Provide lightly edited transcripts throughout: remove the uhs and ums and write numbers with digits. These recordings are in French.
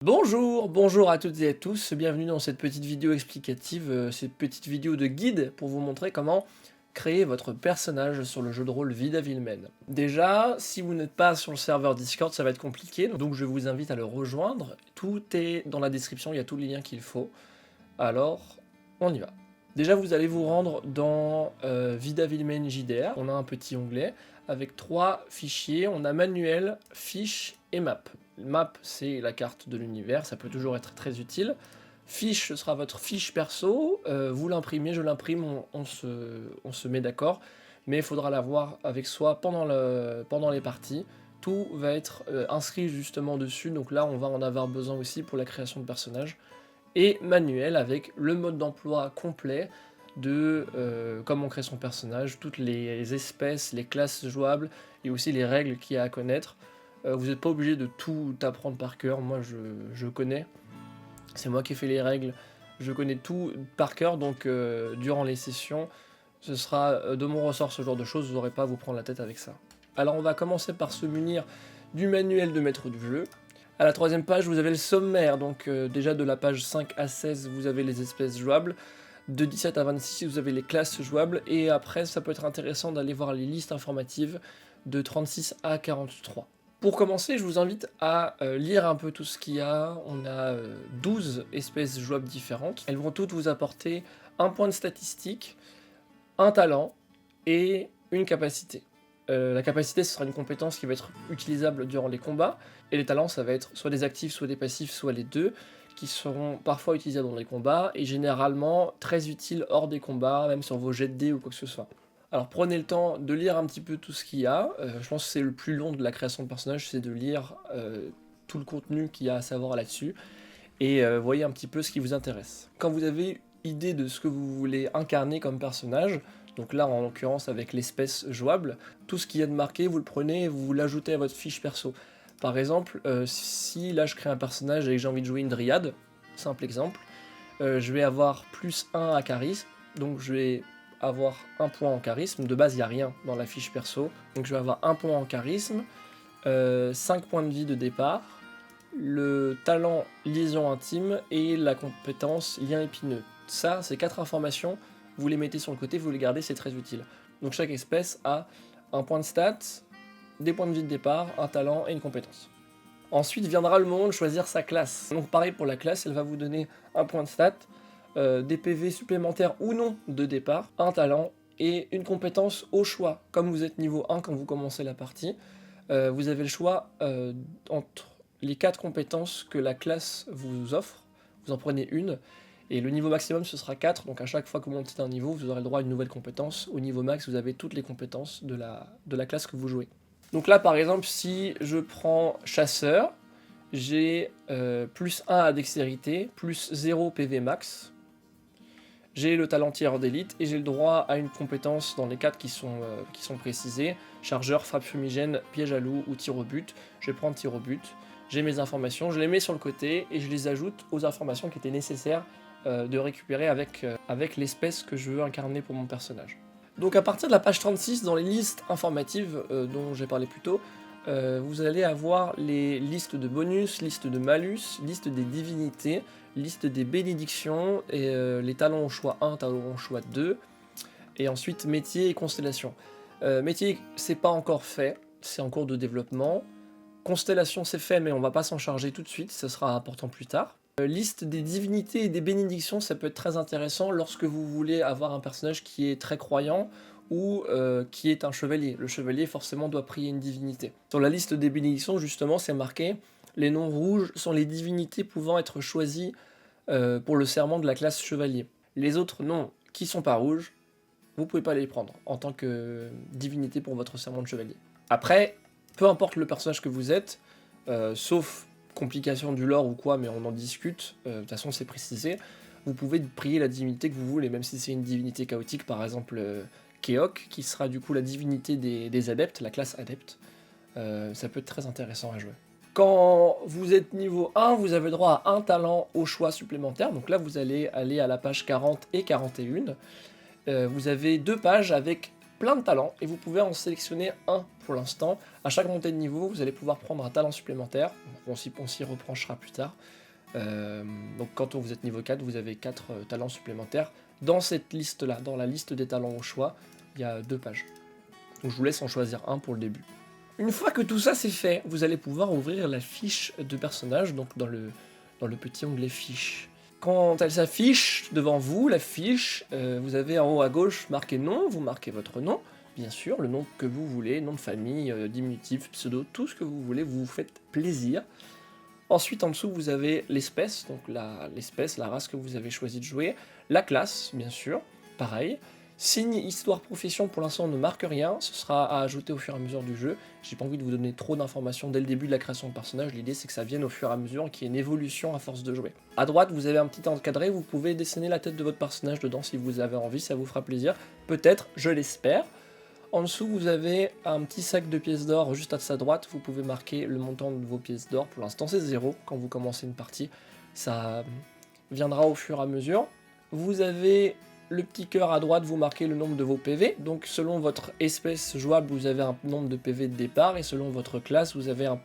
Bonjour à toutes et à tous, bienvenue dans cette petite vidéo explicative, cette petite vidéo de guide pour vous montrer comment créer votre personnage sur le jeu de rôle Vidavilmen. Déjà, si vous n'êtes pas sur le serveur Discord, ça va être compliqué, donc je vous invite à le rejoindre. Tout est dans la description, il y a tous les liens qu'il faut. Alors, on y va. Déjà, vous allez vous rendre dans Vidavilmen JDR, on a un petit onglet avec 3 fichiers, on a manuel, fiche et map. Map, c'est la carte de l'univers, ça peut toujours être très utile. Fiche, ce sera votre fiche perso, vous l'imprimez, je l'imprime, on se met d'accord, mais il faudra l'avoir avec soi pendant les parties. Tout va être inscrit justement dessus, donc là on va en avoir besoin aussi pour la création de personnages. Et manuel avec le mode d'emploi complet de comment on crée son personnage, toutes les espèces, les classes jouables et aussi les règles qu'il y a à connaître. Vous n'êtes pas obligé de tout apprendre par cœur, moi je connais, c'est moi qui ai fait les règles, je connais tout par cœur, donc durant les sessions, ce sera de mon ressort ce genre de choses, vous n'aurez pas à vous prendre la tête avec ça. Alors on va commencer par se munir du manuel de maître du jeu. À la troisième page, vous avez le sommaire, donc déjà de la page 5 à 16, vous avez les espèces jouables. De 17 à 26, vous avez les classes jouables, et après, ça peut être intéressant d'aller voir les listes informatives de 36 à 43. Pour commencer, je vous invite à lire un peu tout ce qu'il y a. On a 12 espèces jouables différentes. Elles vont toutes vous apporter un point de statistique, un talent et une capacité. La capacité, ce sera une compétence qui va être utilisable durant les combats, et les talents, ça va être soit des actifs, soit des passifs, soit les deux, qui seront parfois utilisés dans les combats, et généralement très utiles hors des combats, même sur vos jets de dés ou quoi que ce soit. Alors prenez le temps de lire un petit peu tout ce qu'il y a, je pense que c'est le plus long de la création de personnage, c'est de lire tout le contenu qu'il y a à savoir là-dessus, et voyez un petit peu ce qui vous intéresse. Quand vous avez idée de ce que vous voulez incarner comme personnage, donc là en l'occurrence avec l'espèce jouable, tout ce qu'il y a de marqué, vous le prenez et vous l'ajoutez à votre fiche perso. Par exemple, si là je crée un personnage et que j'ai envie de jouer une dryade, simple exemple, je vais avoir plus 1 à charisme, donc je vais avoir un point en charisme, de base il n'y a rien dans la fiche perso, donc je vais avoir un point en charisme, 5 points de vie de départ, le talent liaison intime et la compétence lien épineux. Ça, c'est 4 informations, vous les mettez sur le côté, vous les gardez, c'est très utile. Donc chaque espèce a un point de stats, des points de vie de départ, un talent et une compétence. Ensuite viendra le moment de choisir sa classe. Donc pareil pour la classe, elle va vous donner un point de stat, des PV supplémentaires ou non de départ, un talent et une compétence au choix. Comme vous êtes niveau 1 quand vous commencez la partie, vous avez le choix entre les 4 compétences que la classe vous offre, vous en prenez une, et le niveau maximum ce sera 4, donc à chaque fois que vous montez d'un niveau, vous aurez le droit à une nouvelle compétence. Au niveau max, vous avez toutes les compétences de la classe que vous jouez. Donc là par exemple, si je prends chasseur, j'ai plus 1 à dextérité, plus 0 PV max, j'ai le talent tireur d'élite, et j'ai le droit à une compétence dans les 4 qui sont précisées, chargeur, frappe fumigène, piège à loup ou tir au but. Je vais prendre tir au but, j'ai mes informations, je les mets sur le côté, et je les ajoute aux informations qui étaient nécessaires de récupérer avec l'espèce que je veux incarner pour mon personnage. Donc à partir de la page 36, dans les listes informatives dont j'ai parlé plus tôt, vous allez avoir les listes de bonus, listes de malus, liste des divinités, liste des bénédictions, et les talents au choix 1, talents au choix 2, et ensuite métier et constellation. Métier, c'est pas encore fait, c'est en cours de développement. Constellation, c'est fait, mais on va pas s'en charger tout de suite, ça sera important plus tard. Liste des divinités et des bénédictions, ça peut être très intéressant lorsque vous voulez avoir un personnage qui est très croyant ou qui est un chevalier. Le chevalier forcément doit prier une divinité. Sur la liste des bénédictions, justement, c'est marqué les noms rouges sont les divinités pouvant être choisies pour le serment de la classe chevalier. Les autres noms qui sont pas rouges, vous pouvez pas les prendre en tant que divinité pour votre serment de chevalier. Après, peu importe le personnage que vous êtes, sauf complication du lore ou quoi, mais on en discute, de toute façon c'est précisé, vous pouvez prier la divinité que vous voulez, même si c'est une divinité chaotique, par exemple Keok, qui sera du coup la divinité des adeptes, la classe adepte. Ça peut être très intéressant à jouer. Quand vous êtes niveau 1, vous avez droit à un talent au choix supplémentaire, donc là vous allez aller à la page 40 et 41. Vous avez 2 pages avec plein de talents et vous pouvez en sélectionner un pour l'instant. À chaque montée de niveau, vous allez pouvoir prendre un talent supplémentaire. On s'y repenchera plus tard. Donc quand vous êtes niveau 4, vous avez 4 talents supplémentaires. Dans cette liste-là, dans la liste des talents au choix, il y a 2 pages. Donc je vous laisse en choisir un pour le début. Une fois que tout ça c'est fait, vous allez pouvoir ouvrir la fiche de personnage, donc dans le petit onglet fiche. Quand elle s'affiche devant vous, la fiche, vous avez en haut à gauche marqué nom, vous marquez votre nom, bien sûr, le nom que vous voulez, nom de famille, diminutif, pseudo, tout ce que vous voulez, vous vous faites plaisir. Ensuite, en dessous, vous avez l'espèce, donc l'espèce, la race que vous avez choisi de jouer, la classe, bien sûr, pareil. Signe, histoire, profession, pour l'instant on ne marque rien, ce sera à ajouter au fur et à mesure du jeu. J'ai pas envie de vous donner trop d'informations dès le début de la création de personnage, l'idée c'est que ça vienne au fur et à mesure, qu'il y ait une évolution à force de jouer. À droite vous avez un petit encadré, vous pouvez dessiner la tête de votre personnage dedans si vous avez envie, ça vous fera plaisir, peut-être, je l'espère. En dessous vous avez un petit sac de pièces d'or juste à sa droite, vous pouvez marquer le montant de vos pièces d'or, pour l'instant c'est 0 quand vous commencez une partie, ça viendra au fur et à mesure. Vous avez le petit cœur à droite, vous marquez le nombre de vos PV, donc selon votre espèce jouable, vous avez un nombre de PV de départ, et selon votre classe, vous avez un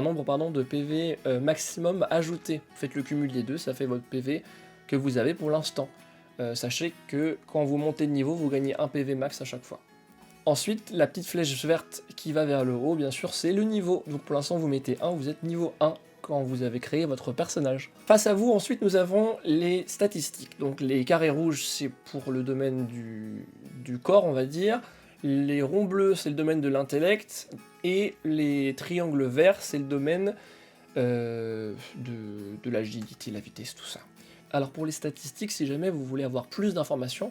nombre de PV maximum ajouté. Faites le cumul des deux, ça fait votre PV que vous avez pour l'instant. Sachez que quand vous montez de niveau, vous gagnez un PV max à chaque fois. Ensuite, la petite flèche verte qui va vers le haut, bien sûr, c'est le niveau. Donc pour l'instant, vous mettez 1, vous êtes niveau 1. Quand vous avez créé votre personnage. Face à vous, ensuite, nous avons les statistiques. Donc les carrés rouges, c'est pour le domaine du corps, on va dire. Les ronds bleus, c'est le domaine de l'intellect. Et les triangles verts, c'est le domaine de l'agilité, la vitesse, tout ça. Alors pour les statistiques, si jamais vous voulez avoir plus d'informations,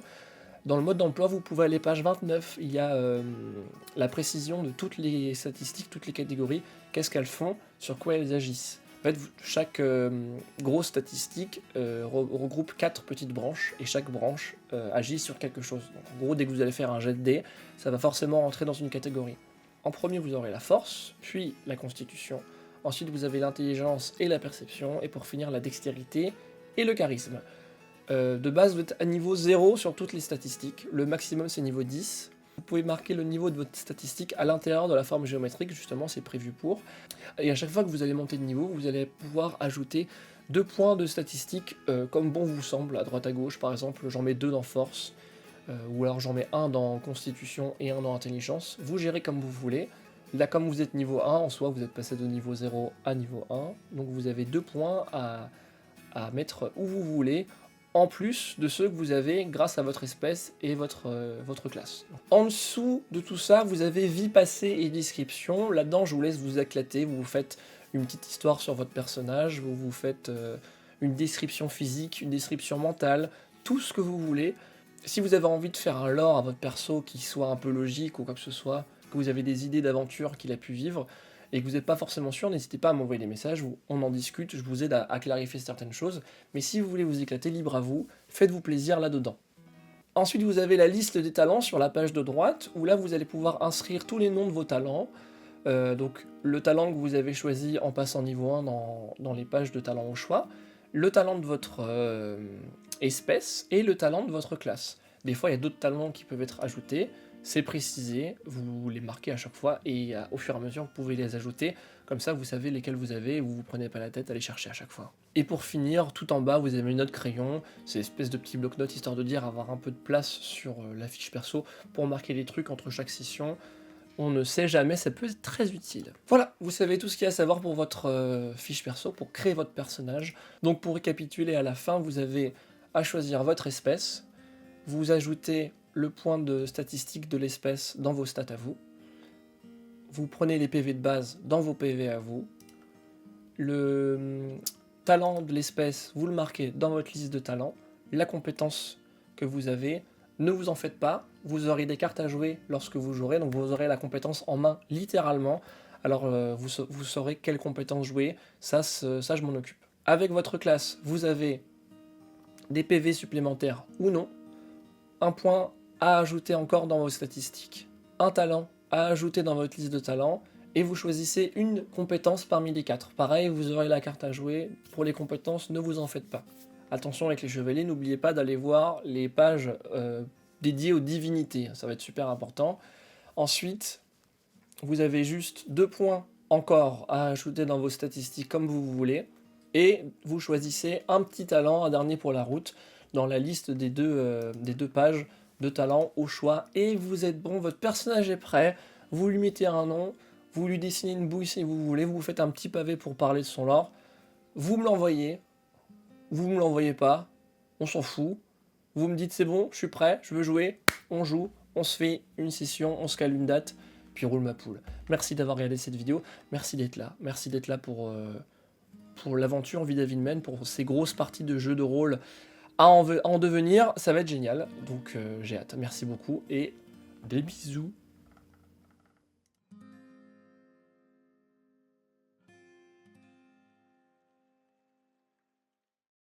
dans le mode d'emploi, vous pouvez aller page 29. Il y a la précision de toutes les statistiques, toutes les catégories, qu'est-ce qu'elles font, sur quoi elles agissent. En fait, chaque grosse statistique regroupe 4 petites branches, et chaque branche agit sur quelque chose. Donc, en gros, dès que vous allez faire un jet de dés, ça va forcément rentrer dans une catégorie. En premier, vous aurez la force, puis la constitution. Ensuite, vous avez l'intelligence et la perception, et pour finir, la dextérité et le charisme. De base, vous êtes à niveau 0 sur toutes les statistiques. Le maximum, c'est niveau 10. Vous pouvez marquer le niveau de votre statistique à l'intérieur de la forme géométrique, justement, c'est prévu pour. Et à chaque fois que vous allez monter de niveau, vous allez pouvoir ajouter 2 points de statistiques comme bon vous semble, à droite à gauche. Par exemple, j'en mets 2 dans force, ou alors j'en mets 1 dans constitution et 1 dans intelligence. Vous gérez comme vous voulez. Là, comme vous êtes niveau 1, en soi, vous êtes passé de niveau 0 à niveau 1. Donc vous avez 2 points à mettre où vous voulez, en plus de ceux que vous avez grâce à votre espèce et votre classe. En dessous de tout ça, vous avez vie passée et description. Là-dedans, je vous laisse vous éclater, vous faites une petite histoire sur votre personnage, vous faites une description physique, une description mentale, tout ce que vous voulez. Si vous avez envie de faire un lore à votre perso qui soit un peu logique ou quoi que ce soit, que vous avez des idées d'aventure qu'il a pu vivre, et que vous n'êtes pas forcément sûr, n'hésitez pas à m'envoyer des messages, on en discute, je vous aide à clarifier certaines choses, mais si vous voulez vous éclater, libre à vous, faites-vous plaisir là-dedans. Ensuite, vous avez la liste des talents sur la page de droite, où là, vous allez pouvoir inscrire tous les noms de vos talents, donc le talent que vous avez choisi en passant niveau 1 dans les pages de talents au choix, le talent de votre espèce et le talent de votre classe. Des fois, il y a d'autres talents qui peuvent être ajoutés, c'est précisé, vous les marquez à chaque fois, et au fur et à mesure, vous pouvez les ajouter, comme ça vous savez lesquels vous avez, et vous vous prenez pas la tête à les chercher à chaque fois. Et pour finir, tout en bas, vous avez une note crayon, c'est une espèce de petit bloc-notes, histoire de dire avoir un peu de place sur la fiche perso, pour marquer les trucs entre chaque session. On ne sait jamais, ça peut être très utile. Voilà, vous savez tout ce qu'il y a à savoir pour votre fiche perso, pour créer votre personnage. Donc pour récapituler, à la fin, vous avez à choisir votre espèce, vous ajoutez le point de statistique de l'espèce dans vos stats à vous, vous prenez les PV de base dans vos PV à vous, le talent de l'espèce, vous le marquez dans votre liste de talents, la compétence que vous avez, ne vous en faites pas, vous aurez des cartes à jouer lorsque vous jouerez, donc vous aurez la compétence en main littéralement, alors vous saurez quelle compétence jouer, ça je m'en occupe. Avec votre classe, vous avez des PV supplémentaires ou non, un point à ajouter encore dans vos statistiques, un talent à ajouter dans votre liste de talents, et vous choisissez une compétence parmi les 4. Pareil, vous aurez la carte à jouer, pour les compétences, ne vous en faites pas. Attention avec les chevaliers, n'oubliez pas d'aller voir les pages dédié aux divinités, ça va être super important. Ensuite, vous avez juste 2 points encore à ajouter dans vos statistiques comme vous voulez, et vous choisissez un petit talent, un dernier pour la route, dans la liste des deux pages de talents au choix, et vous êtes bon, votre personnage est prêt, vous lui mettez un nom, vous lui dessinez une bouille si vous voulez, vous faites un petit pavé pour parler de son lore, vous me l'envoyez, vous me l'envoyez pas, on s'en fout, vous me dites c'est bon, je suis prêt, je veux jouer, on joue, on se fait une session, on se cale une date, puis roule ma poule. Merci d'avoir regardé cette vidéo, merci d'être là pour l'aventure Vie d'Avilmen, pour ces grosses parties de jeux de rôle à en devenir, ça va être génial, donc j'ai hâte, merci beaucoup et des bisous.